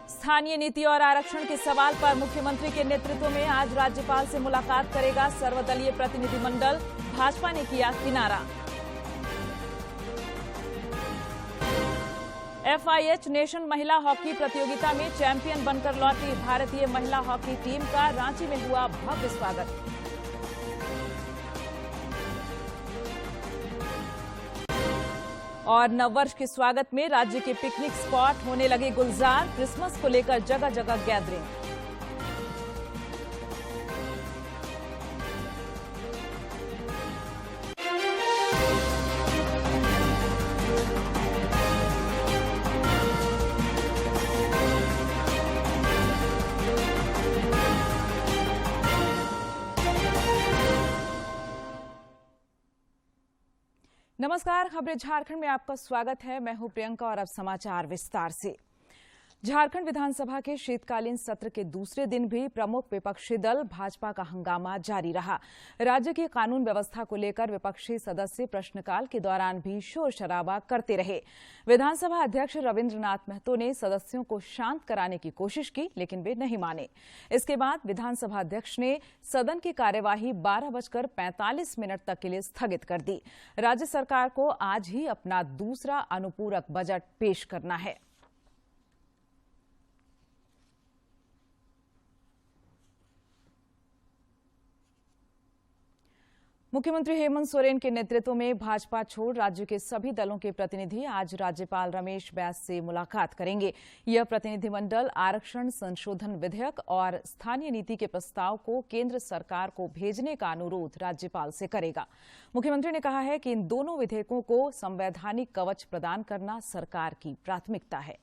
स्थानीय नीति और आरक्षण के सवाल पर मुख्यमंत्री के नेतृत्व में आज राज्यपाल से मुलाकात करेगा सर्वदलीय प्रतिनिधिमंडल, भाजपा ने किया किनारा। FIH नेशन महिला हॉकी प्रतियोगिता में चैंपियन बनकर लौटी भारतीय महिला हॉकी टीम का रांची में हुआ भव्य स्वागत। और नववर्ष के स्वागत में राज्य के पिकनिक स्पॉट होने लगे गुलजार, क्रिसमस को लेकर जगह जगह गैदरिंग। नमस्कार, खबरें झारखंड में आपका स्वागत है। मैं हूं प्रियंका और अब समाचार विस्तार से। झारखंड विधानसभा के शीतकालीन सत्र के दूसरे दिन भी प्रमुख विपक्षी दल भाजपा का हंगामा जारी रहा। राज्य की कानून व्यवस्था को लेकर विपक्षी सदस्य प्रश्नकाल के दौरान भी शोर शराबा करते रहे। विधानसभा अध्यक्ष रविन्द्रनाथ महतो ने सदस्यों को शांत कराने की कोशिश की, लेकिन वे नहीं माने। इसके बाद विधानसभा अध्यक्ष ने सदन की कार्यवाही 12:45 तक के लिए स्थगित कर दी। राज्य सरकार को आज ही अपना दूसरा अनुपूरक बजट पेश करना है। मुख्यमंत्री हेमंत सोरेन के नेतृत्व में भाजपा छोड़ राज्य के सभी दलों के प्रतिनिधि आज राज्यपाल रमेश बैस से मुलाकात करेंगे। यह प्रतिनिधिमंडल आरक्षण संशोधन विधेयक और स्थानीय नीति के प्रस्ताव को केंद्र सरकार को भेजने का अनुरोध राज्यपाल से करेगा। मुख्यमंत्री ने कहा है कि इन दोनों विधेयकों को संवैधानिक कवच प्रदान करना सरकार की प्राथमिकता है।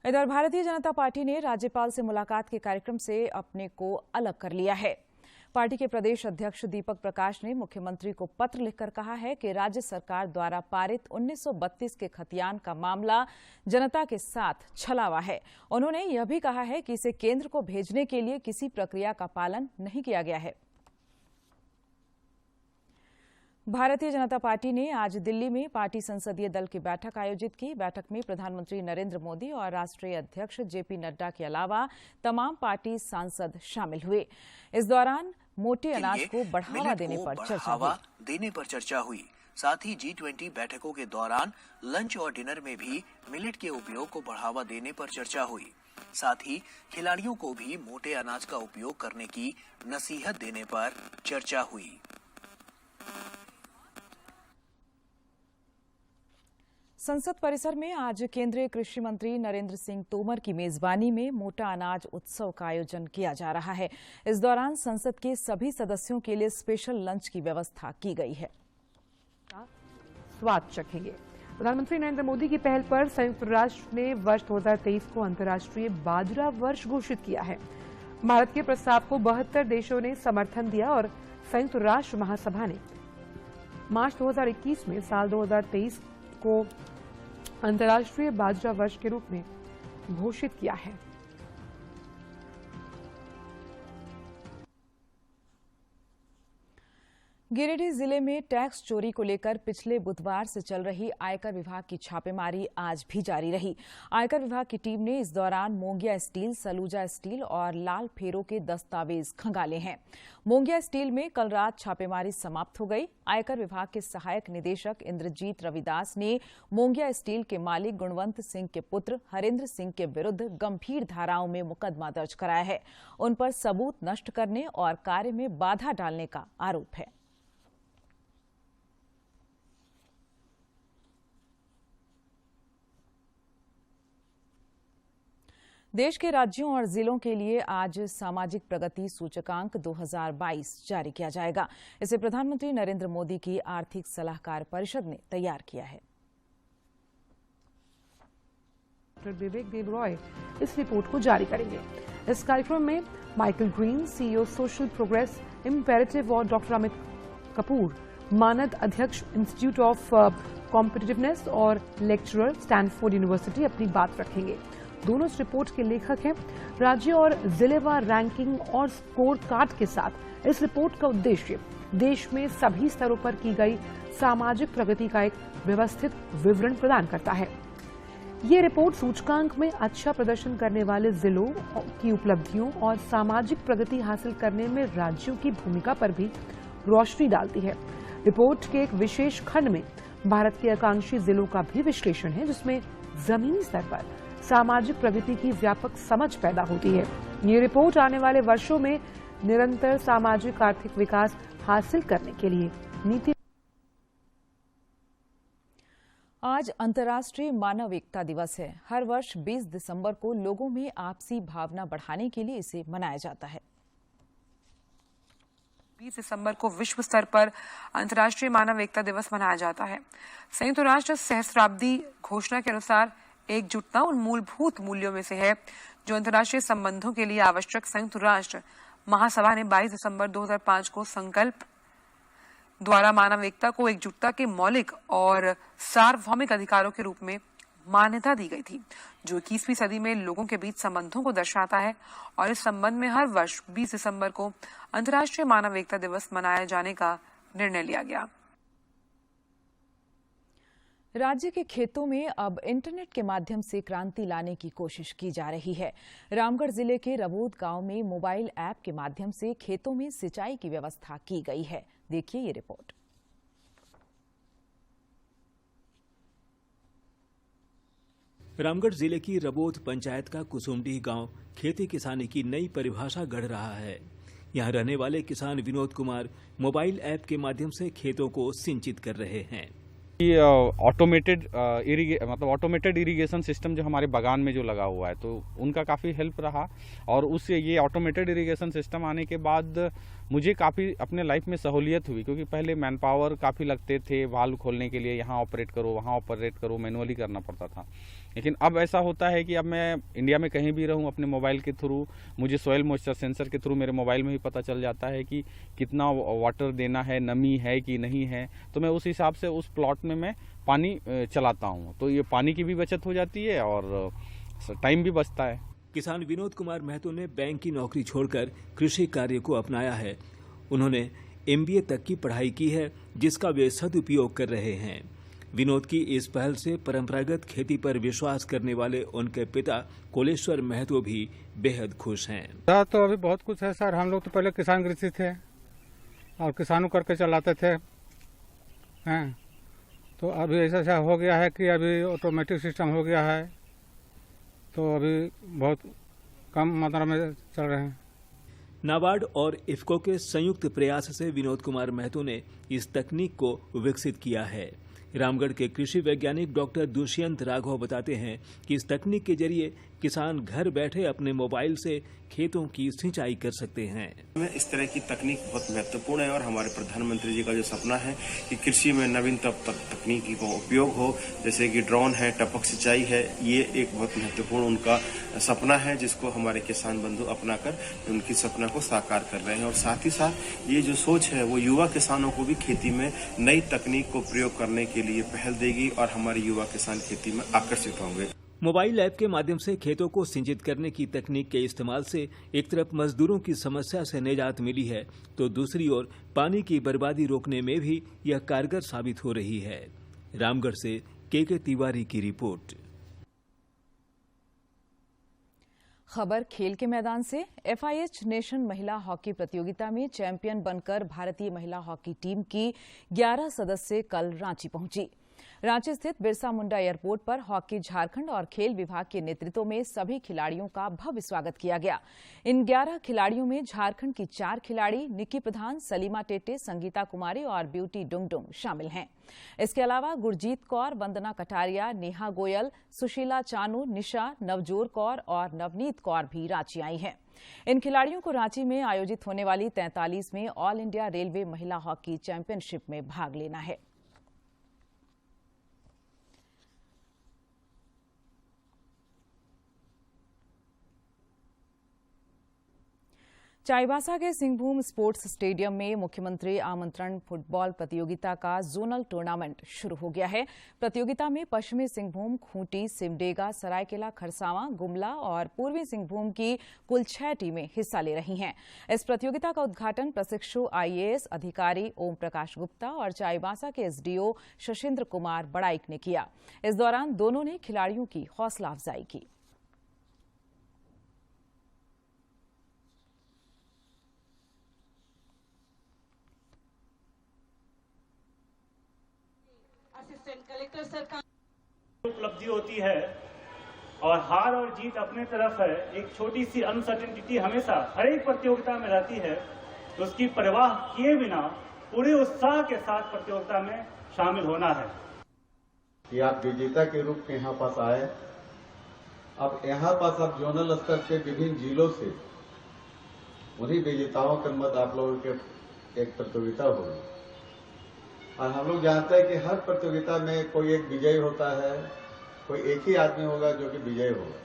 इधर भारतीय जनता पार्टी ने राज्यपाल से मुलाकात के कार्यक्रम से अपने को अलग कर लिया है। पार्टी के प्रदेश अध्यक्ष दीपक प्रकाश ने मुख्यमंत्री को पत्र लिखकर कहा है कि राज्य सरकार द्वारा पारित 1932 के खतियान का मामला जनता के साथ छलावा है। उन्होंने यह भी कहा है कि इसे केंद्र को भेजने के लिए किसी प्रक्रिया का पालन नहीं किया गया है। भारतीय जनता पार्टी ने आज दिल्ली में पार्टी संसदीय दल की बैठक आयोजित की। बैठक में प्रधानमंत्री नरेंद्र मोदी और राष्ट्रीय अध्यक्ष जेपी नड्डा के अलावा तमाम पार्टी सांसद शामिल हुए। इस दौरान मोटे अनाज को बढ़ावा देने पर चर्चा हुई। साथ ही G20 बैठकों के दौरान लंच और डिनर में भी मिलेट के उपयोग को बढ़ावा देने पर चर्चा हुई। साथ ही खिलाड़ियों को भी मोटे अनाज का उपयोग करने की नसीहत देने पर चर्चा हुई। संसद परिसर में आज केंद्रीय कृषि मंत्री नरेंद्र सिंह तोमर की मेजबानी में मोटा अनाज उत्सव का आयोजन किया जा रहा है। इस दौरान संसद के सभी सदस्यों के लिए स्पेशल लंच की व्यवस्था की गई है। स्वाद चखेंगे। प्रधानमंत्री नरेंद्र मोदी की पहल पर संयुक्त राष्ट्र ने वर्ष 2023 को अंतर्राष्ट्रीय बाजरा वर्ष घोषित किया है। भारत के प्रस्ताव को 72 देशों ने समर्थन दिया और संयुक्त राष्ट्र महासभा ने मार्च 2021 में साल 2023 को अंतर्राष्ट्रीय बाजरा वर्ष के रूप में घोषित किया है। गिरिडीह जिले में टैक्स चोरी को लेकर पिछले बुधवार से चल रही आयकर विभाग की छापेमारी आज भी जारी रही। आयकर विभाग की टीम ने इस दौरान मोंगिया स्टील, सलूजा स्टील और लाल फेरो के दस्तावेज खंगाले हैं। मोंगिया स्टील में कल रात छापेमारी समाप्त हो गई। आयकर विभाग के सहायक निदेशक इंद्रजीत रविदास ने मोंगिया स्टील के मालिक गुणवंत सिंह के पुत्र हरेंद्र सिंह के विरुद्ध गंभीर धाराओं में मुकदमा दर्ज कराया है। उन पर सबूत नष्ट करने और कार्य में बाधा डालने का आरोप है। देश के राज्यों और जिलों के लिए आज सामाजिक प्रगति सूचकांक 2022 जारी किया जाएगा। इसे प्रधानमंत्री नरेंद्र मोदी की आर्थिक सलाहकार परिषद ने तैयार किया है। डॉक्टर विवेक देब रॉय इस रिपोर्ट को जारी करेंगे। इस कार्यक्रम में Michael green, CEO social progress imperative, और डॉक्टर अमित कपूर, मानद अध्यक्ष इंस्टीट्यूट ऑफ कॉम्पिटिटिवनेस और लेक्चरर स्टैनफोर्ड यूनिवर्सिटी, अपनी बात रखेंगे। दोनों इस रिपोर्ट के लेखक हैं। राज्य और जिलेवार रैंकिंग और स्कोर कार्ड के साथ इस रिपोर्ट का उद्देश्य देश में सभी स्तरों पर की गई सामाजिक प्रगति का एक व्यवस्थित विवरण प्रदान करता है। ये रिपोर्ट सूचकांक में अच्छा प्रदर्शन करने वाले जिलों की उपलब्धियों और सामाजिक प्रगति हासिल करने में राज्यों की भूमिका पर भी रोशनी डालती है। रिपोर्ट के एक विशेष खंड में भारत के आकांक्षी जिलों का भी विश्लेषण है, जिसमें जमीनी स्तर पर सामाजिक प्रगति की व्यापक समझ पैदा होती है। ये रिपोर्ट आने वाले वर्षों में निरंतर सामाजिक आर्थिक विकास हासिल करने के लिए नीति। आज अंतर्राष्ट्रीय मानव एकता दिवस है। हर वर्ष 20 दिसंबर को लोगों में आपसी भावना बढ़ाने के लिए इसे मनाया जाता है। 20 दिसंबर को विश्व स्तर पर अंतर्राष्ट्रीय मानव एकता दिवस मनाया जाता है। संयुक्त राष्ट्र सहस्राब्दी घोषणा के अनुसार एकजुटता उन मूलभूत मूल्यों में से है जो अंतर्राष्ट्रीय संबंधों के लिए आवश्यक। संयुक्त राष्ट्र महासभा ने 22 दिसंबर 2005 को संकल्प द्वारा मानव एकता को एकजुटता के मौलिक और सार्वभौमिक अधिकारों के रूप में मान्यता दी गई थी, जो 21वीं सदी में लोगों के बीच संबंधों को दर्शाता है। और इस संबंध में हर वर्ष 20 दिसंबर को अंतर्राष्ट्रीय मानव एकता दिवस मनाए जाने का निर्णय लिया गया। राज्य के खेतों में अब इंटरनेट के माध्यम से क्रांति लाने की कोशिश की जा रही है। रामगढ़ जिले के रबोद गांव में मोबाइल ऐप के माध्यम से खेतों में सिंचाई की व्यवस्था की गई है। देखिए ये रिपोर्ट। रामगढ़ जिले की रबोद पंचायत का कुसुमडीह गांव खेती किसानी की नई परिभाषा गढ़ रहा है। यहां रहने वाले किसान विनोद कुमार मोबाइल ऐप के माध्यम से खेतों को सिंचित कर रहे हैं। ऑटोमेटेड ऑटोमेटेड इरिगेशन सिस्टम जो हमारे बागान में जो लगा हुआ है, तो उनका काफ़ी हेल्प रहा। और उससे ये ऑटोमेटेड इरिगेशन सिस्टम आने के बाद मुझे काफ़ी अपने लाइफ में सहूलियत हुई, क्योंकि पहले मैन पावर काफ़ी लगते थे वाल्व खोलने के लिए, यहाँ ऑपरेट करो वहाँ ऑपरेट करो, मैनुअली करना पड़ता था। लेकिन अब ऐसा होता है कि अब मैं इंडिया में कहीं भी रहूं, अपने मोबाइल के थ्रू मुझे सॉइल मॉइस्चर सेंसर के थ्रू मेरे मोबाइल में ही पता चल जाता है कि कितना वाटर देना है, नमी है कि नहीं है। तो मैं उस हिसाब से उस प्लॉट में मैं पानी चलाता हूँ, तो ये पानी की भी बचत हो जाती है और टाइम भी बचता है। किसान विनोद कुमार महतो ने बैंक की नौकरी छोड़कर कृषि कार्य को अपनाया है। उन्होंने MBA तक की पढ़ाई की है, जिसका वे सदुपयोग कर रहे हैं। विनोद की इस पहल से परंपरागत खेती पर विश्वास करने वाले उनके पिता कोलेश्वर महतो भी बेहद खुश हैं। तो अभी बहुत कुछ है सर। हम लोग तो पहले किसान कृषि थे और किसानों करके चलाते थे हैं, तो अभी ऐसा हो गया है कि अभी ऑटोमेटिक सिस्टम हो गया है, तो अभी बहुत कम मात्रा में चल रहे हैं। नाबार्ड और इफ्को के संयुक्त प्रयास से विनोद कुमार महतो ने इस तकनीक को विकसित किया है। रामगढ़ के कृषि वैज्ञानिक डॉक्टर दुष्यंत राघव बताते हैं कि इस तकनीक के जरिए किसान घर बैठे अपने मोबाइल से खेतों की सिंचाई कर सकते हैं। इस तरह की तकनीक बहुत महत्वपूर्ण है और हमारे प्रधानमंत्री जी का जो सपना है कि कृषि में नवीनतम तकनीकी का उपयोग हो, जैसे कि ड्रोन है, टपक सिंचाई है, ये एक बहुत महत्वपूर्ण उनका सपना है, जिसको हमारे किसान बंधु अपनाकर उनकी सपना को साकार कर रहे हैं। और साथ ही साथ ये जो सोच है वो युवा किसानों को भी खेती में नई तकनीक को प्रयोग करने के लिए पहल देगी और हमारे युवा किसान खेती में आकर्षित होंगे। मोबाइल ऐप के माध्यम से खेतों को सिंचित करने की तकनीक के इस्तेमाल से एक तरफ मजदूरों की समस्या से निजात मिली है, तो दूसरी ओर पानी की बर्बादी रोकने में भी यह कारगर साबित हो रही है। रामगढ़ से के तिवारी की रिपोर्ट। खबर खेल के मैदान से। FIH नेशन महिला हॉकी प्रतियोगिता में चैंपियन बनकर भारतीय महिला हॉकी टीम की 11 सदस्य कल रांची पहुंची। रांची स्थित बिरसा मुंडा एयरपोर्ट पर हॉकी झारखंड और खेल विभाग के नेतृत्व में सभी खिलाड़ियों का भव्य स्वागत किया गया। इन 11 खिलाड़ियों में झारखंड की 4 खिलाड़ी निक्की प्रधान, सलीमा टेटे, संगीता कुमारी और ब्यूटी डुंगडुंग शामिल हैं। इसके अलावा गुरजीत कौर, वंदना कटारिया, नेहा गोयल, सुशीला चानू, निशा, नवजोर कौर और नवनीत कौर भी रांची आई हैं। इन खिलाड़ियों को रांची में आयोजित होने वाली 43वें ऑल इंडिया रेलवे महिला हॉकी चैंपियनशिप में भाग लेना है। चाईबासा के सिंहभूम स्पोर्ट्स स्टेडियम में मुख्यमंत्री आमंत्रण फुटबॉल प्रतियोगिता का जोनल टूर्नामेंट शुरू हो गया है। प्रतियोगिता में पश्चिमी सिंहभूम, खूंटी, सिमडेगा, सरायकेला खरसावां, गुमला और पूर्वी सिंहभूम की कुल 6 टीमें हिस्सा ले रही हैं। इस प्रतियोगिता का उद्घाटन प्रशिक्षु IAS अधिकारी ओम प्रकाश गुप्ता और चाईबासा के SDO शशिन्द्र कुमार बड़ाइक ने किया। इस दौरान दोनों ने खिलाड़ियों की हौसला अफजाई की। कलेक्टर सरकार उपलब्धि होती है और हार और जीत अपने तरफ है। एक छोटी सी अनसर्टेनिटी हमेशा हर एक प्रतियोगिता में रहती है, तो उसकी परवाह किए बिना पूरे उत्साह के साथ प्रतियोगिता में शामिल होना है। कि आप विजेता के रूप में यहाँ पास आए। अब यहाँ पास आप जोनल स्तर पे विभिन्न जिलों से उन्हीं विजेताओं के मध्य आप लोगों के एक प्रतियोगिता होगी और हम लोग जानते हैं कि हर प्रतियोगिता में कोई एक विजयी होता है, कोई एक ही आदमी होगा जो कि विजयी होगा।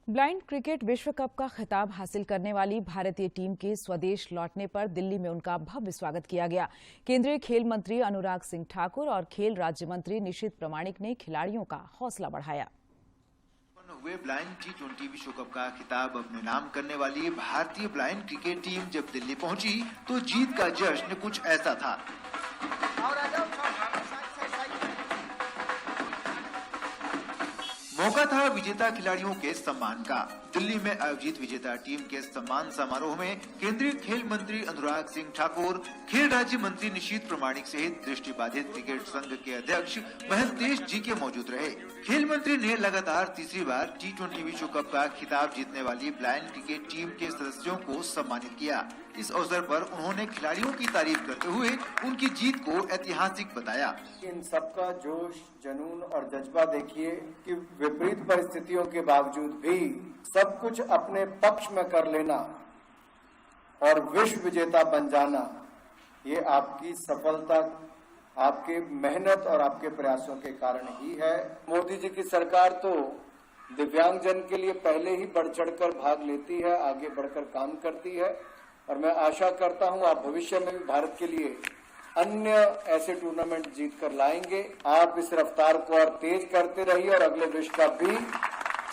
ब्लाइंड क्रिकेट विश्व कप का खिताब हासिल करने वाली भारतीय टीम के स्वदेश लौटने पर दिल्ली में उनका भव्य स्वागत किया गया। केंद्रीय खेल मंत्री अनुराग सिंह ठाकुर और खेल राज्य मंत्री निशित प्रमाणिक ने खिलाड़ियों का हौसला बढ़ाया। हुए ब्लाइंड T20 विश्व कप का खिताब अपने नाम करने वाली भारतीय ब्लाइंड क्रिकेट टीम जब दिल्ली पहुंची तो जीत का जश्न कुछ ऐसा था। मौका था विजेता खिलाड़ियों के सम्मान का। दिल्ली में आयोजित विजेता टीम के सम्मान समारोह में केंद्रीय खेल मंत्री अनुराग सिंह ठाकुर, खेल राज्य मंत्री निशित प्रमाणिक सहित दृष्टिबाधित क्रिकेट संघ के अध्यक्ष महंतेश जी के मौजूद रहे। खेल मंत्री ने लगातार तीसरी बार T20 विश्व कप का खिताब जीतने वाली ब्लाइंड क्रिकेट टीम के सदस्यों को सम्मानित किया। इस अवसर पर उन्होंने खिलाड़ियों की तारीफ करते हुए उनकी जीत को ऐतिहासिक बताया। इन सबका जोश, जुनून और जज्बा देखिए कि विपरीत परिस्थितियों के बावजूद भी सब कुछ अपने पक्ष में कर लेना और विश्व विजेता बन जाना, ये आपकी सफलता, आपके मेहनत और आपके प्रयासों के कारण ही है। मोदी जी की सरकार तो दिव्यांगजन के लिए पहले ही बढ़ चढ़कर भाग लेती है, आगे बढ़कर काम करती है और मैं आशा करता हूं आप भविष्य में भी भारत के लिए अन्य ऐसे टूर्नामेंट जीत कर लाएंगे। आप इस रफ्तार को और तेज करते रहिए और अगले विश्व कप भी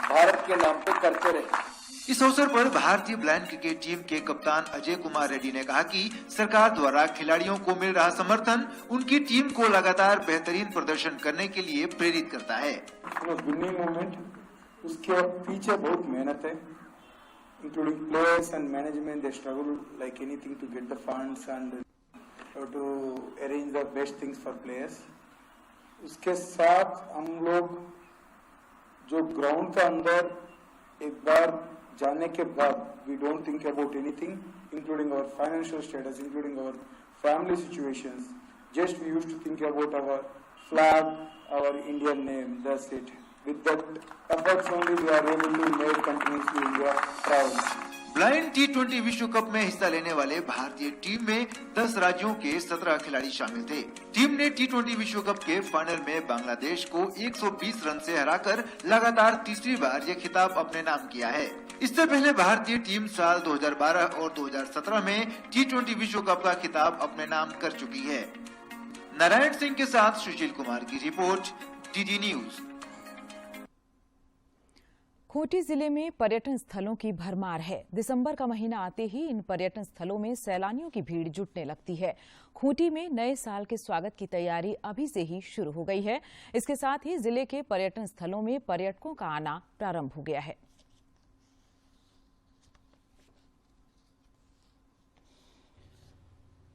भारत के नाम पे करते रहिए। इस अवसर पर भारतीय ब्लाइंड क्रिकेट टीम के कप्तान अजय कुमार रेड्डी ने कहा कि सरकार द्वारा खिलाड़ियों को मिल रहा समर्थन उनकी टीम को लगातार बेहतरीन प्रदर्शन करने के लिए प्रेरित करता है। विनिंग मोमेंट, उसके पीछे बहुत मेहनत है, including players and management. They struggle like anything to get the funds and to arrange the best things for players. उसके साथ हम लोग जो ग्राउंड के अंदर एक बार जाने के बाद we don't think about anything, including our financial status, including our family situations. Just we used to think about our flag, our Indian name. That's it. With that efforts only we are able to make continuously India proud. Blind T20 विश्व cup में हिस्सा लेने वाले भारतीय team में 10 राज्यों के 17 खिलाड़ी शामिल थे। टीम ने T20 विश्व कप के फाइनल में बांग्लादेश को 120 रन से हराकर लगातार तीसरी बार यह खिताब अपने नाम किया है। इससे पहले भारतीय टीम साल 2012 और 2017 में T20 विश्व कप का खिताब अपने नाम कर चुकी है। नारायण सिंह के साथ सुशील कुमार की रिपोर्ट, DD न्यूज। खूंटी जिले में पर्यटन स्थलों की भरमार है। दिसंबर का महीना आते ही इन पर्यटन स्थलों में सैलानियों की भीड़ जुटने लगती है। खूंटी में नए साल के स्वागत की तैयारी अभी से ही शुरू हो गई है। इसके साथ ही जिले के पर्यटन स्थलों में पर्यटकों का आना प्रारंभ हो गया है।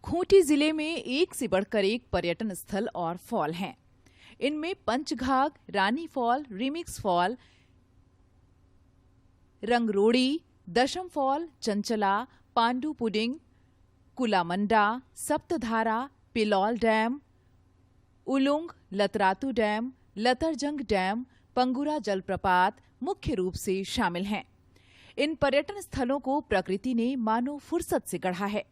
खूंटी जिले में एक से बढ़कर एक पर्यटन स्थल और फॉल हैं। इनमें Panchghagh, Rani fall, Rimix fall, Rangrodi, Dassam fall, Chanchala, Pandu Puding, Kulamanda, Saptadhara, Pilaul dam, Ulung, Latratu dam, Latarjang dam, Pangura जलप्रपात मुख्य रूप से शामिल हैं। इन पर्यटन स्थलों को प्रकृति ने मानो फुर्सत से गढ़ा है।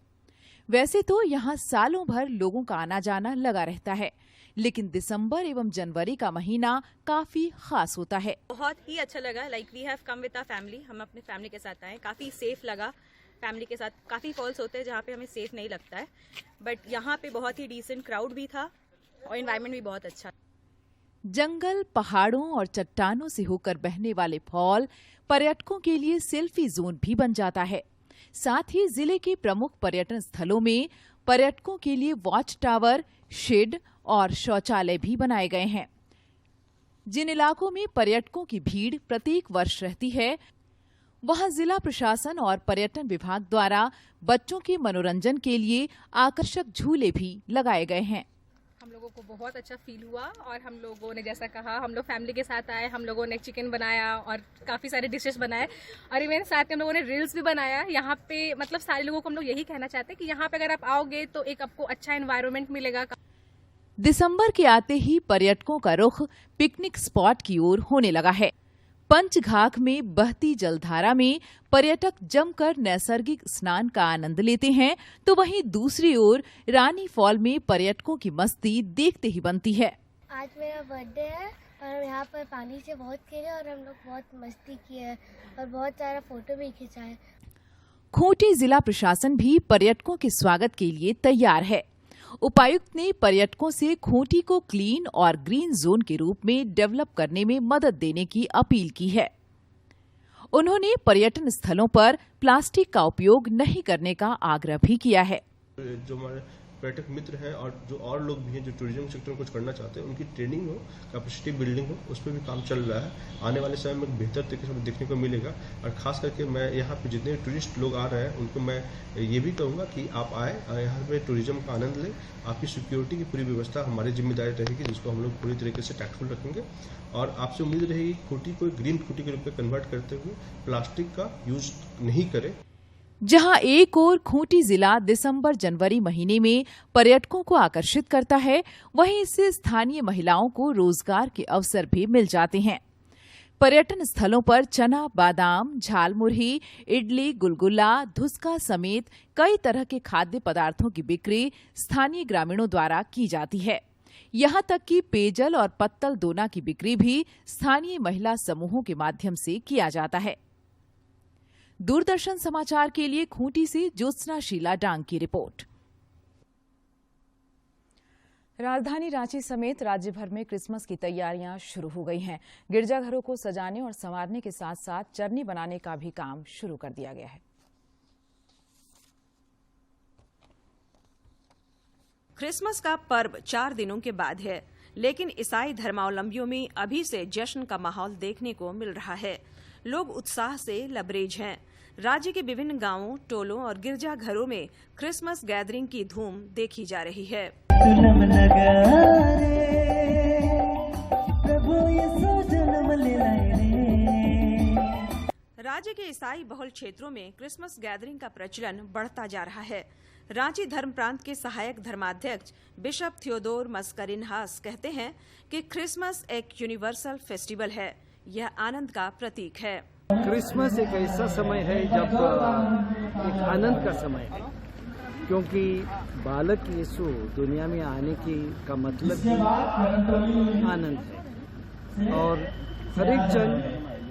वैसे तो यहाँ सालों भर लोगों का आना जाना लगा रहता है, लेकिन दिसंबर एवं जनवरी का महीना काफी खास होता है। बहुत ही अच्छा लगा। Like we have come with our family, हम अपने फैमिली के साथ आए, काफी सेफ लगा। फैमिली के साथ काफी फॉल्स होते हैं जहाँ पे हमें सेफ नहीं लगता है, बट यहाँ पे बहुत ही डिसेंट क्राउड भी था और एनवायरनमेंट भी बहुत अच्छा। जंगल, पहाड़ों और चट्टानों से होकर बहने वाले फॉल पर्यटकों के लिए सेल्फी जोन भी बन जाता है। साथ ही जिले के प्रमुख पर्यटन स्थलों में पर्यटकों के लिए वॉच टावर, शेड और शौचालय भी बनाए गए हैं। जिन इलाकों में पर्यटकों की भीड़ प्रत्येक वर्ष रहती है, वहां जिला प्रशासन और पर्यटन विभाग द्वारा बच्चों के मनोरंजन के लिए आकर्षक झूले भी लगाए गए हैं। हम लोगों को बहुत अच्छा फील हुआ और हम लोगों ने जैसा कहा, हम लोग फैमिली के साथ आए, हम लोगों ने चिकन बनाया और काफ़ी सारे डिशेस बनाए और इवन साथ में हम लोगों ने रील्स भी बनाया। यहाँ पे मतलब सारे लोगों को हम लोग यही कहना चाहते हैं कि यहाँ पे अगर आप आओगे तो एक आपको अच्छा एनवायरनमेंट मिलेगा। दिसंबर के आते ही पर्यटकों का रुख पिकनिक स्पॉट की ओर होने लगा है। पंचघाघ में बहती जलधारा में पर्यटक जमकर नैसर्गिक स्नान का आनंद लेते हैं, तो वहीं दूसरी ओर रानी फॉल में पर्यटकों की मस्ती देखते ही बनती है। आज मेरा बर्थडे है और हम यहाँ पर पानी से बहुत खेले और हम लोग बहुत मस्ती की है और बहुत सारा फोटो भी खिंचा है। खूंटी जिला प्रशासन भी पर्यटकों के स्वागत के लिए तैयार है। उपायुक्त ने पर्यटकों से खूंटी को क्लीन और ग्रीन जोन के रूप में डेवलप करने में मदद देने की अपील की है। उन्होंने पर्यटन स्थलों पर प्लास्टिक का उपयोग नहीं करने का आग्रह भी किया है। जो हमारे पर्यटक मित्र हैं और जो और लोग भी हैं जो टूरिज्म सेक्टर में कुछ करना चाहते हैं, उनकी ट्रेनिंग हो, कैपेसिटी बिल्डिंग हो, उस पर भी काम चल रहा है। आने वाले समय में बेहतर तरीके से देखने को मिलेगा और खास करके मैं यहाँ पे जितने टूरिस्ट लोग आ रहे हैं उनको मैं ये भी कहूँगा कि आप आए, यहाँ पे टूरिज्म का आनंद लें। आपकी सिक्योरिटी की पूरी व्यवस्था हमारी जिम्मेदारी रहेगी, जिसको हम लोग पूरी तरीके से टैक्टफुल रखेंगे और आपसे उम्मीद रहेगी खूंटी को ग्रीन खूंटी के रूप में कन्वर्ट करते हुए प्लास्टिक का यूज नहीं करें। जहां एक ओर खूंटी जिला दिसंबर जनवरी महीने में पर्यटकों को आकर्षित करता है, वहीं इससे स्थानीय महिलाओं को रोजगार के अवसर भी मिल जाते हैं। पर्यटन स्थलों पर चना, बादाम, झालमुरही, इडली, गुलगुला, धुसका समेत कई तरह के खाद्य पदार्थों की बिक्री स्थानीय ग्रामीणों द्वारा की जाती है। यहां तक कि पेयजल और पत्तल दोना की बिक्री भी स्थानीय महिला समूहों के माध्यम से किया जाता है। दूरदर्शन समाचार के लिए खूंटी से ज्योत्सना शीला डांग की रिपोर्ट। राजधानी रांची समेत राज्य भर में क्रिसमस की तैयारियां शुरू हो गई हैं। गिरजाघरों को सजाने और संवारने के साथ साथ चरनी बनाने का भी काम शुरू कर दिया गया है। क्रिसमस का पर्व 4 दिनों के बाद है, लेकिन ईसाई धर्मावलंबियों में अभी से जश्न का माहौल देखने को मिल रहा है। लोग उत्साह से लबरेज हैं। राज्य के विभिन्न गांवों, टोलों और गिरजाघरों में क्रिसमस गैदरिंग की धूम देखी जा रही है। राज्य के ईसाई बहुल क्षेत्रों में क्रिसमस गैदरिंग का प्रचलन बढ़ता जा रहा है। रांची धर्म प्रांत के सहायक धर्माध्यक्ष बिशप थियोडोर मस्करिनहास कहते हैं कि क्रिसमस एक यूनिवर्सल फेस्टिवल है। यह आनंद का प्रतीक है। क्रिसमस एक ऐसा समय है जब एक आनंद का समय है, क्योंकि बालक यीशु दुनिया में आने का मतलब ही आनंद है और हर एक जन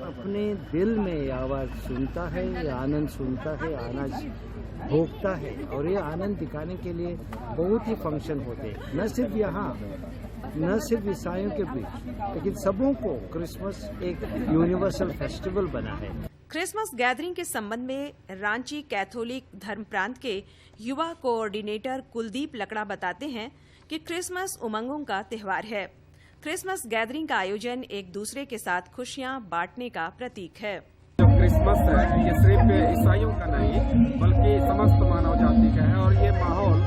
अपने दिल में ये आवाज सुनता है, ये आनंद सुनता है, आनंद भोगता है और ये आनंद दिखाने के लिए बहुत ही फंक्शन होते हैं, न सिर्फ यहाँ, न सिर्फ ईसाइयों के बीच, लेकिन सबों को क्रिसमस एक यूनिवर्सल फेस्टिवल बना है। क्रिसमस गैदरिंग के संबंध में रांची कैथोलिक धर्म प्रांत के युवा कोऑर्डिनेटर कुलदीप लकड़ा बताते हैं कि क्रिसमस उमंगों का त्योहार है। क्रिसमस गैदरिंग का आयोजन एक दूसरे के साथ खुशियां बांटने का प्रतीक है। जो क्रिसमस है ये सिर्फ ईसाइयों का नहीं बल्कि समस्त मानव जाति का है और ये माहौल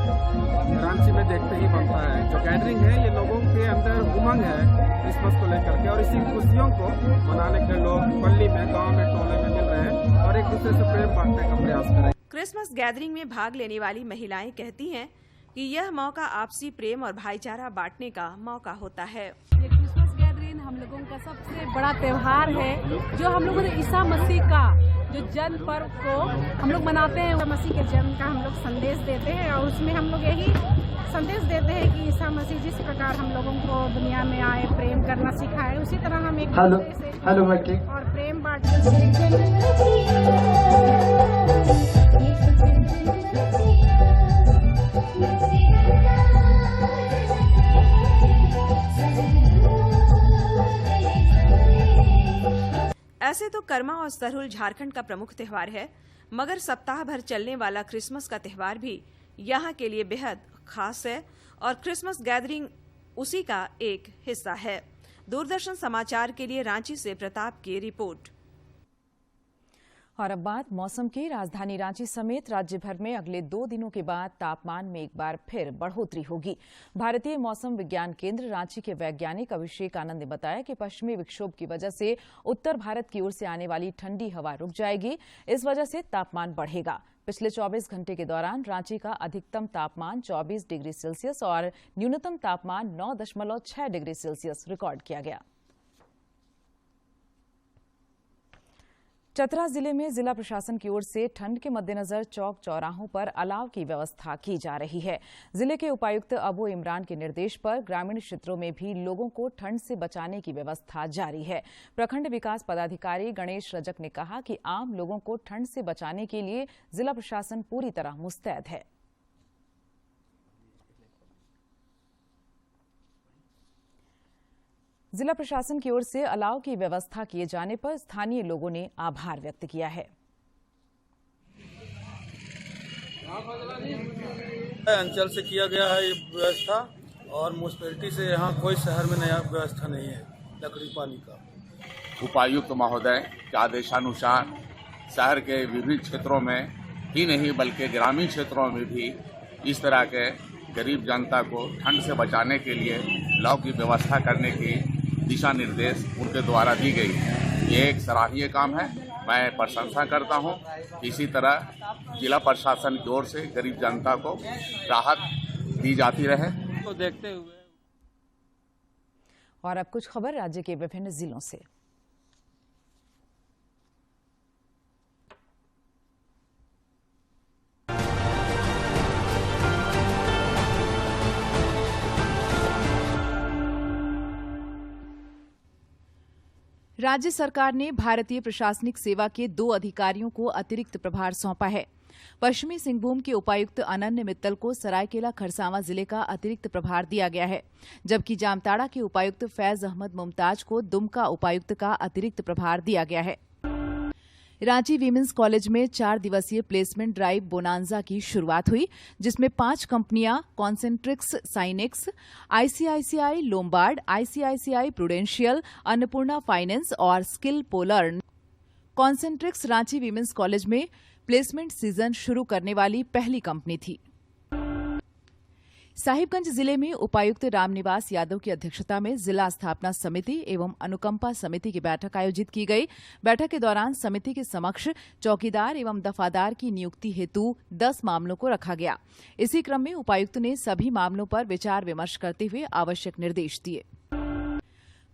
रांची में देखते ही बनता है। जो गैदरिंग है ये लोगों के अंदर उमंग है क्रिसमस को लेकर के और इसी खुशियों को मनाने के लोग पल्ली में, गांव में, टोले में मिल रहे हैं और एक दूसरे से प्रेम बांटने का प्रयास करें। क्रिसमस गैदरिंग में भाग लेने वाली महिलाएं कहती हैं कि यह मौका आपसी प्रेम और भाईचारा बांटने का मौका होता है। ये क्रिसमस गैदरिंग हम लोगों का सबसे बड़ा त्योहार है जो हम लोगों ने ईसा मसीह का जो जन्म पर्व को हम लोग मनाते हैं, मसीह के जन्म का हम लोग संदेश देते हैं और उसमें हम लोग यही संदेश देते हैं कि ईसा मसीह जिस प्रकार हम लोगों को दुनिया में आए, प्रेम करना सिखाए, उसी तरह हम एक दूसरे से और प्रेम ऐसे तो कर्मा और सरहुल झारखंड का प्रमुख त्योहार है, मगर सप्ताह भर चलने वाला क्रिसमस का त्योहार भी यहाँ के लिए बेहद खास है और क्रिसमस गैदरिंग उसी का एक हिस्सा है। दूरदर्शन समाचार के लिए रांची से प्रताप की रिपोर्ट। और अब बात मौसम की। राजधानी रांची समेत राज्य भर में अगले 2 दिनों के बाद तापमान में एक बार फिर बढ़ोतरी होगी। भारतीय मौसम विज्ञान केंद्र रांची के वैज्ञानिक अभिषेक आनंद ने बताया कि पश्चिमी विक्षोभ की वजह से उत्तर भारत की ओर से आने वाली ठंडी हवा रुक जाएगी। इस वजह से तापमान बढ़ेगा। पिछले 24 घंटे के दौरान रांची का अधिकतम तापमान 24 डिग्री सेल्सियस और न्यूनतम तापमान 9.6 डिग्री सेल्सियस रिकॉर्ड किया गया। चतरा जिले में जिला प्रशासन की ओर से ठंड के मद्देनजर चौक चौराहों पर अलाव की व्यवस्था की जा रही है। जिले के उपायुक्त अबू इमरान के निर्देश पर ग्रामीण क्षेत्रों में भी लोगों को ठंड से बचाने की व्यवस्था जारी है। प्रखंड विकास पदाधिकारी गणेश रजक ने कहा कि आम लोगों को ठंड से बचाने के लिए जिला प्रशासन पूरी तरह मुस्तैद है। जिला प्रशासन की ओर से अलाव की व्यवस्था किए जाने पर स्थानीय लोगों ने आभार व्यक्त किया है। अंचल से किया गया है ये व्यवस्था और म्यूनिसिपैलिटी से यहाँ कोई शहर में नया व्यवस्था नहीं है लकड़ी पानी का। उपायुक्त महोदय के आदेशानुसार शहर के विभिन्न क्षेत्रों में ही नहीं बल्कि ग्रामीण क्षेत्रों में भी इस तरह के गरीब जनता को ठंड से बचाने के लिए अलाव की व्यवस्था करने की दिशा निर्देश उनके द्वारा दी गई है। ये एक सराहनीय काम है, मैं प्रशंसा करता हूँ। इसी तरह जिला प्रशासन की ओर से गरीब जनता को राहत दी जाती रहे तो देखते हुए। और अब कुछ खबर राज्य के विभिन्न जिलों से। राज्य सरकार ने भारतीय प्रशासनिक सेवा के 2 अधिकारियों को अतिरिक्त प्रभार सौंपा है। पश्चिमी सिंहभूम के उपायुक्त अनन्य मित्तल को सरायकेला खरसावां जिले का अतिरिक्त प्रभार दिया गया है, जबकि जामताड़ा के उपायुक्त फैज अहमद मुमताज को दुमका उपायुक्त का अतिरिक्त प्रभार दिया गया है। रांची वीमेंस कॉलेज में 4 दिवसीय प्लेसमेंट ड्राइव बोनांजा की शुरुआत हुई, जिसमें 5 कंपनियां Concentrix Synnex, ICICI Lombard, ICICI Prudential, Annapurna finance और skill polar. Concentrix Ranchi women's college में प्लेसमेंट सीजन शुरू करने वाली पहली कंपनी थी। साहिबगंज जिले में उपायुक्त रामनिवास यादव की अध्यक्षता में जिला स्थापना समिति एवं अनुकंपा समिति की बैठक आयोजित की गई। बैठक के दौरान समिति के समक्ष चौकीदार एवं दफादार की नियुक्ति हेतु 10 मामलों को रखा गया। इसी क्रम में उपायुक्त ने सभी मामलों पर विचार विमर्श करते हुए आवश्यक निर्देश दिए।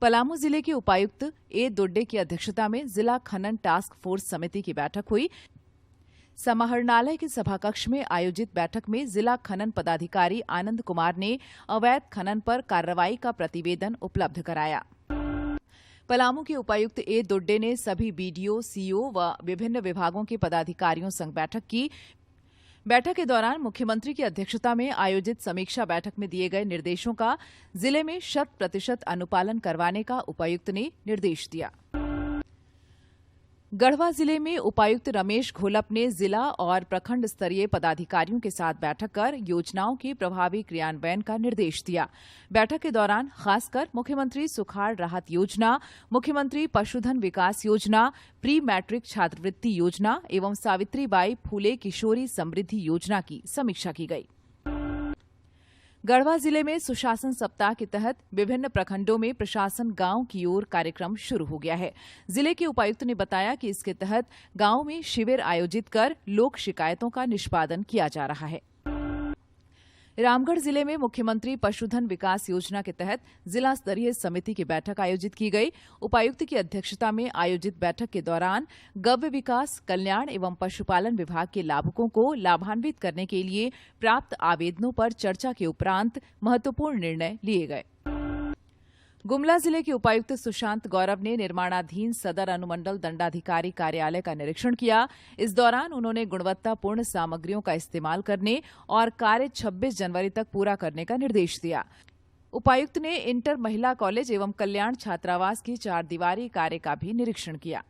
पलामू जिले के उपायुक्त ए दोड्डे की अध्यक्षता में जिला खनन टास्क फोर्स समिति की बैठक हुई। समाहरणालय के सभाकक्ष में आयोजित बैठक में जिला खनन पदाधिकारी आनंद कुमार ने अवैध खनन पर कार्रवाई का प्रतिवेदन उपलब्ध कराया। पलामू के उपायुक्त ए दोड्डे ने सभी बीडीओ, सीओ व विभिन्न विभागों के पदाधिकारियों संग बैठक की। बैठक के दौरान मुख्यमंत्री की अध्यक्षता में आयोजित समीक्षा बैठक में दिए गए निर्देशों का जिले में 100% अनुपालन करवाने का उपायुक्त ने निर्देश दिया। गढ़वा जिले में उपायुक्त रमेश घोलप ने जिला और प्रखंड स्तरीय पदाधिकारियों के साथ बैठक कर योजनाओं के प्रभावी क्रियान्वयन का निर्देश दिया। बैठक के दौरान खासकर मुख्यमंत्री सुखाड़ राहत योजना, मुख्यमंत्री पशुधन विकास योजना, प्री मैट्रिक छात्रवृत्ति योजना एवं सावित्रीबाई फूले किशोरी समृद्धि योजना की समीक्षा की गई। गढ़वा जिले में सुशासन सप्ताह के तहत विभिन्न प्रखंडों में प्रशासन गांव की ओर कार्यक्रम शुरू हो गया है। जिले के उपायुक्त ने बताया कि इसके तहत गांव में शिविर आयोजित कर लोक शिकायतों का निष्पादन किया जा रहा है। रामगढ़ जिले में मुख्यमंत्री पशुधन विकास योजना के तहत जिला स्तरीय समिति की बैठक आयोजित की गई। उपायुक्त की अध्यक्षता में आयोजित बैठक के दौरान गव्य विकास, कल्याण एवं पशुपालन विभाग के लाभुकों को लाभान्वित करने के लिए प्राप्त आवेदनों पर चर्चा के उपरांत महत्वपूर्ण निर्णय लिए गए। गुमला जिले के उपायुक्त सुशांत गौरव ने निर्माणाधीन सदर अनुमंडल दंडाधिकारी कार्यालय का निरीक्षण किया। इस दौरान उन्होंने गुणवत्तापूर्ण सामग्रियों का इस्तेमाल करने और कार्य 26 जनवरी तक पूरा करने का निर्देश दिया। उपायुक्त ने इंटर महिला कॉलेज एवं कल्याण छात्रावास की 4 दीवारी कार्य का भी निरीक्षण किया।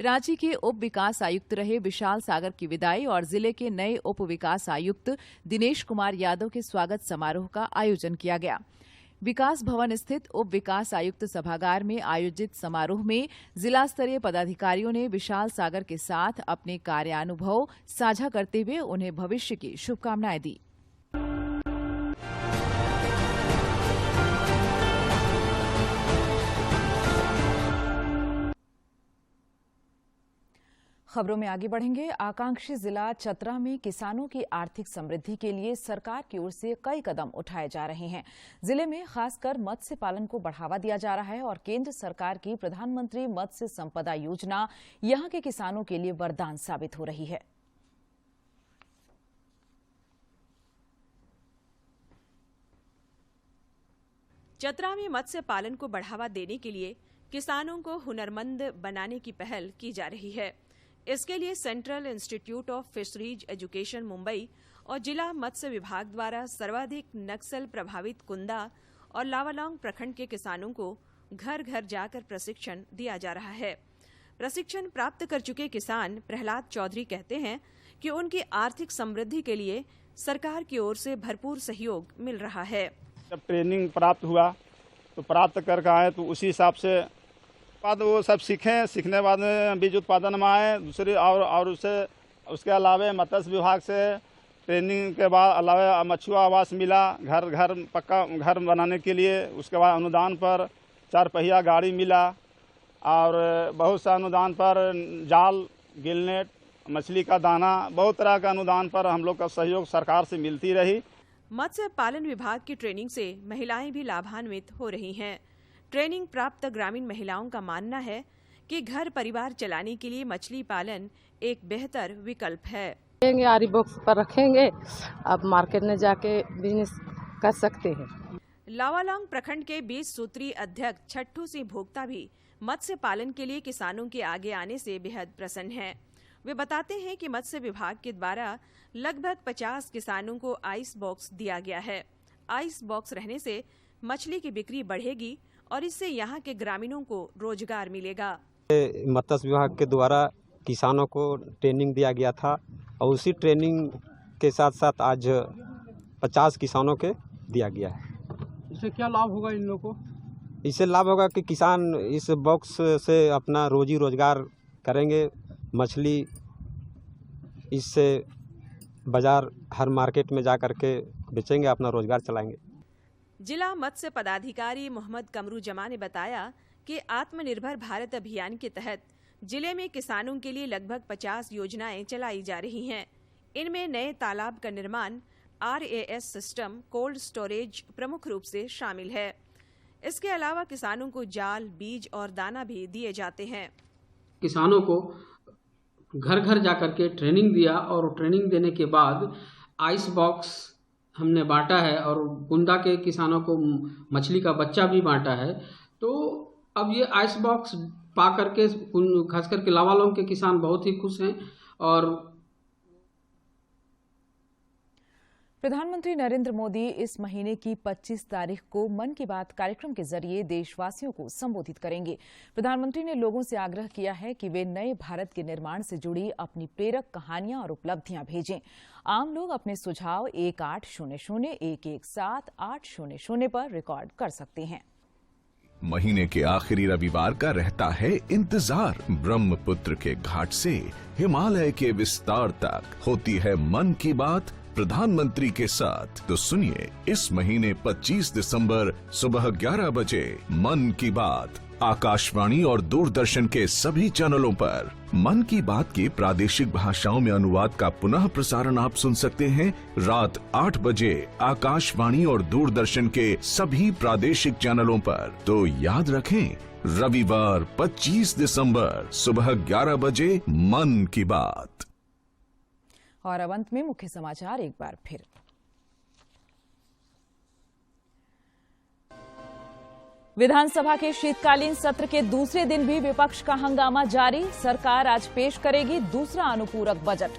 रांची के उप विकास आयुक्त रहे विशाल सागर की विदाई और जिले के नए उप विकास आयुक्त दिनेश कुमार यादव के स्वागत समारोह का आयोजन किया गया। विकास भवन स्थित उप विकास आयुक्त सभागार में आयोजित समारोह में जिला स्तरीय पदाधिकारियों ने विशाल सागर के साथ अपने कार्यानुभव साझा करते हुए उन्हें भविष्य की शुभकामनाएं दी। खबरों में आगे बढ़ेंगे। आकांक्षी जिला चतरा में किसानों की आर्थिक समृद्धि के लिए सरकार की ओर से कई कदम उठाए जा रहे हैं। जिले में खासकर मत्स्य पालन को बढ़ावा दिया जा रहा है और केंद्र सरकार की प्रधानमंत्री मत्स्य संपदा योजना यहां के किसानों के लिए वरदान साबित हो रही है। चतरा में मत्स्य पालन को बढ़ावा देने के लिए किसानों को हुनरमंद बनाने की पहल की जा रही है। इसके लिए central institute of fisheries education Mumbai और जिला मत्स्य विभाग द्वारा सर्वाधिक नक्सल प्रभावित कुंदा और लावालौंग प्रखंड के किसानों को घर घर जाकर प्रशिक्षण दिया जा रहा है। प्रशिक्षण प्राप्त कर चुके किसान प्रहलाद चौधरी कहते हैं कि उनकी आर्थिक समृद्धि के लिए सरकार की ओर से भरपूर सहयोग मिल रहा है। जब ट्रेनिंग प्राप्त हुआ तो प्राप्त करके आए तो उसी हिसाब से बाद वो सब सीखने बाद में बीज उत्पादन में आए दूसरी और उसके अलावा मत्स्य विभाग से ट्रेनिंग के बाद अलावा मछुआ आवास मिला, घर पक्का घर बनाने के लिए। उसके बाद अनुदान पर 4 पहिया गाड़ी मिला और बहुत सा अनुदान पर जाल, गिलनेट, मछली का दाना, बहुत तरह का अनुदान पर हम लोग का सहयोग सरकार से मिलती रही। मत्स्य पालन विभाग की ट्रेनिंग से महिलाएं भी लाभान्वित हो रही हैं। ट्रेनिंग प्राप्त ग्रामीण महिलाओं का मानना है कि घर परिवार चलाने के लिए मछली पालन एक बेहतर विकल्प है। आरी बॉक्स पर रखेंगे, अब मार्केट में जाके बिजनेस कर सकते हैं। लावालौंग प्रखंड के 20 सूत्री अध्यक्ष छट्टू सिंह भोक्ता भी मत्स्य पालन के लिए किसानों के आगे आने से बेहद प्रसन्न हैं। वे बताते हैं कि मत्स्य विभाग के द्वारा लगभग 50 किसानों को आइस बॉक्स दिया गया है। आइस बॉक्स रहने से मछली की बिक्री बढ़ेगी और इससे यहाँ के ग्रामीणों को रोजगार मिलेगा। मत्स्य विभाग के द्वारा किसानों को ट्रेनिंग दिया गया था और उसी ट्रेनिंग के साथ साथ आज 50 किसानों के दिया गया है। इससे क्या लाभ होगा इन लोगों को? इससे लाभ होगा कि किसान इस बॉक्स से अपना रोजी रोजगार करेंगे। मछली इससे बाजार हर मार्केट में जा कर के बेचेंगे, अपना रोजगार चलाएंगे। जिला मत्स्य पदाधिकारी मोहम्मद कमरू जमा ने बताया कि आत्मनिर्भर भारत अभियान के तहत जिले में किसानों के लिए लगभग 50 योजनाएं चलाई जा रही हैं। इनमें नए तालाब का निर्माण, RAS सिस्टम, कोल्ड स्टोरेज प्रमुख रूप से शामिल है। इसके अलावा किसानों को जाल, बीज और दाना भी दिए जाते हैं। किसानों को घर घर जाकर के ट्रेनिंग दिया और ट्रेनिंग देने के बाद आइस बॉक्स हमने बांटा है और कुंदा के किसानों को मछली का बच्चा भी बांटा है। तो अब ये आइस बॉक्स पा करके खास करके लावालौंग के किसान बहुत ही खुश हैं। और प्रधानमंत्री नरेंद्र मोदी इस महीने की 25 तारीख को मन की बात कार्यक्रम के जरिए देशवासियों को संबोधित करेंगे। प्रधानमंत्री ने लोगों से आग्रह किया है कि वे नए भारत के निर्माण से जुड़ी अपनी प्रेरक कहानियां और उपलब्धियां भेजें। आम लोग अपने सुझाव 1800-117-800 पर रिकॉर्ड कर सकते हैं। महीने के आखिरी रविवार का रहता है इंतजार। ब्रह्मपुत्र के घाट से हिमालय के विस्तार तक होती है मन की बात प्रधानमंत्री के साथ। तो सुनिए इस महीने 25 दिसंबर सुबह 11 बजे मन की बात आकाशवाणी और दूरदर्शन के सभी चैनलों पर। मन की बात के प्रादेशिक भाषाओं में अनुवाद का पुनः प्रसारण आप सुन सकते हैं रात 8 बजे आकाशवाणी और दूरदर्शन के सभी प्रादेशिक चैनलों पर। तो याद रखें, रविवार 25 दिसंबर सुबह 11 बजे मन की बात। और अब अंत में मुख्य समाचार एक बार फिर। विधानसभा के शीतकालीन सत्र के दूसरे दिन भी विपक्ष का हंगामा जारी। सरकार आज पेश करेगी दूसरा अनुपूरक बजट।